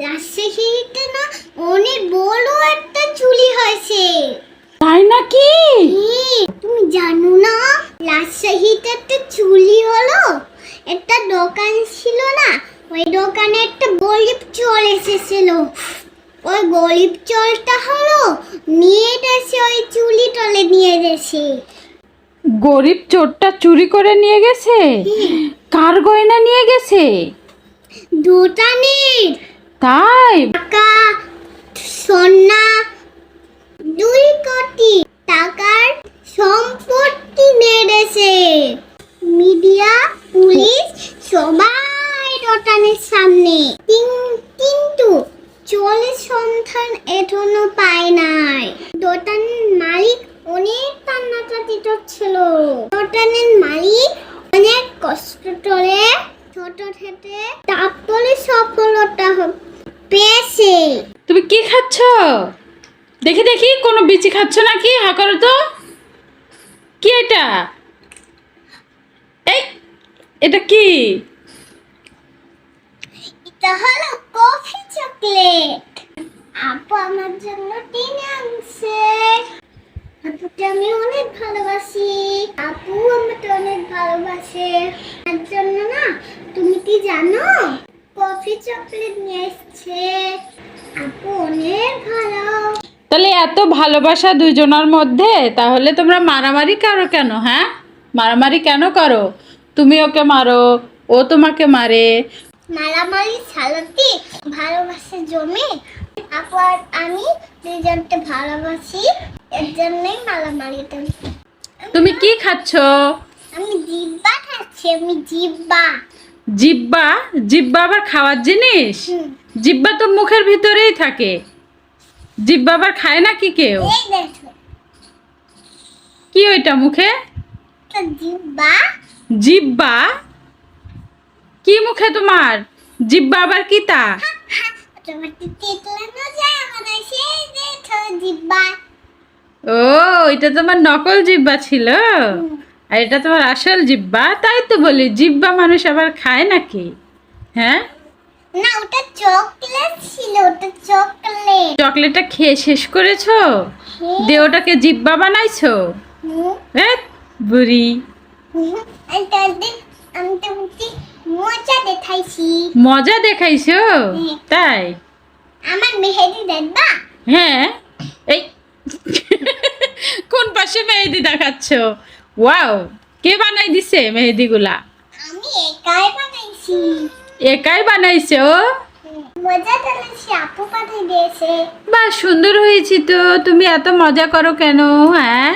রাজশাহীতে না অনেক বড় একটা চুরি হয়েছে। তাই নাকি? তুমি জানো না রাজশাহীতে একটা চুরি হলো? একটা দোকান ছিল না, ওই দোকানে একটা গরিব চোর এসেছিল। ওই গরিব চোরটা হলো নিয়ে গেছে, ওই চুরি টলে নিয়ে গেছে। গরিব চোরটা চুরি করে নিয়ে গেছে? কার গয়না নিয়ে গেছে? দোকানের তাই? টাকা, সোনা, 2 কোটি টাকার সম্পত্তি মেরেছে। মিডিয়া, পুলিশ সবাই দোকানের সামনে, কিন্তু চোরের সন্ধান এখনো পায় নাই। দোকানের মালিক অনেক কান্নাকাটি করছিল। দোকানের মালিক অনেক কষ্ট করে ছোট থেকে তারপরে সফলতা পেয়েছে। তুমি কি খাচ্ছ? দেখি দেখি, কোনো বিচি খাচ্ছ নাকি? হা করো তো। কি এটা? এই, এটা কি? এটা হলো কফি চকলেট। আপু আমার জন্য কিনে আনছে। আপুকে আমি অনেক ভালোবাসি, আপু আমাকে অনেক ভালোবাসে। তার জন্য না, তুমি কি জানো কফি চকলেট নিয়ে এসছে। আপু অনেক ভালো। তাহলে এত ভালোবাসা দুইজনের মধ্যে, তাহলে তোমরা মারামারি করো কেন? হ্যাঁ, মারামারি কেন করো? তুমি ওকে মারো, ও তোমাকে মারে। মারামারি ছাড়তে ভালোবাসা জমে। আপু আর আমি দুজনকে ভালোবাসি, এর জন্যই মারামারি করি। তুমি কি খাচ্ছ? আমি জিব্বা খাচ্ছি, আমি জিব্বা। জিব্বা? জিব্বা আবার খাওয়ার জিনিস? জিব্বা তো মুখের ভিতরেই থাকে, জিব্বা আবার খায় নাকি কেউ? এই দেখো, কি ওইটা মুখে? তো জিব্বা। জিব্বা? কি মুখে তোমার জিব্বা আবার কি তা? তোমার তো তেতলানো যায় মানে সেই দেখো জিব্বা। ও, এটা তোমার নকল জিব্বা ছিল, আর এটা তোমার আসল জিব্বা। তাই তো বলি, জিব্বা মানুষ আবার খায় নাকি? হ্যাঁ, না ওটা চকলেট ছিল, ওটা চকলেট। চকলেটটা খেয়ে শেষ করেছো? দিয়ে ওটাকে জিব্বা বানাইছো? বুড়ি, আমি তোমাকে মজা দেখাইছি। মজা দেখাইছো? তাই? আমার মেহেদি দেখবা? হ্যাঁ। এই কোন পাশে মেহেদি দেখাচ্ছ? ওয়াও, কে বানাই দিছে মেহেদিগুলা? আমি একাই বানাইছি। একাই বানাইছো? মজা দেখাইছি, আপু পাঠিয়ে দিয়েছে। বাহ, সুন্দর হয়েছে তো। তুমি এত মজা করো কেন? হ্যাঁ,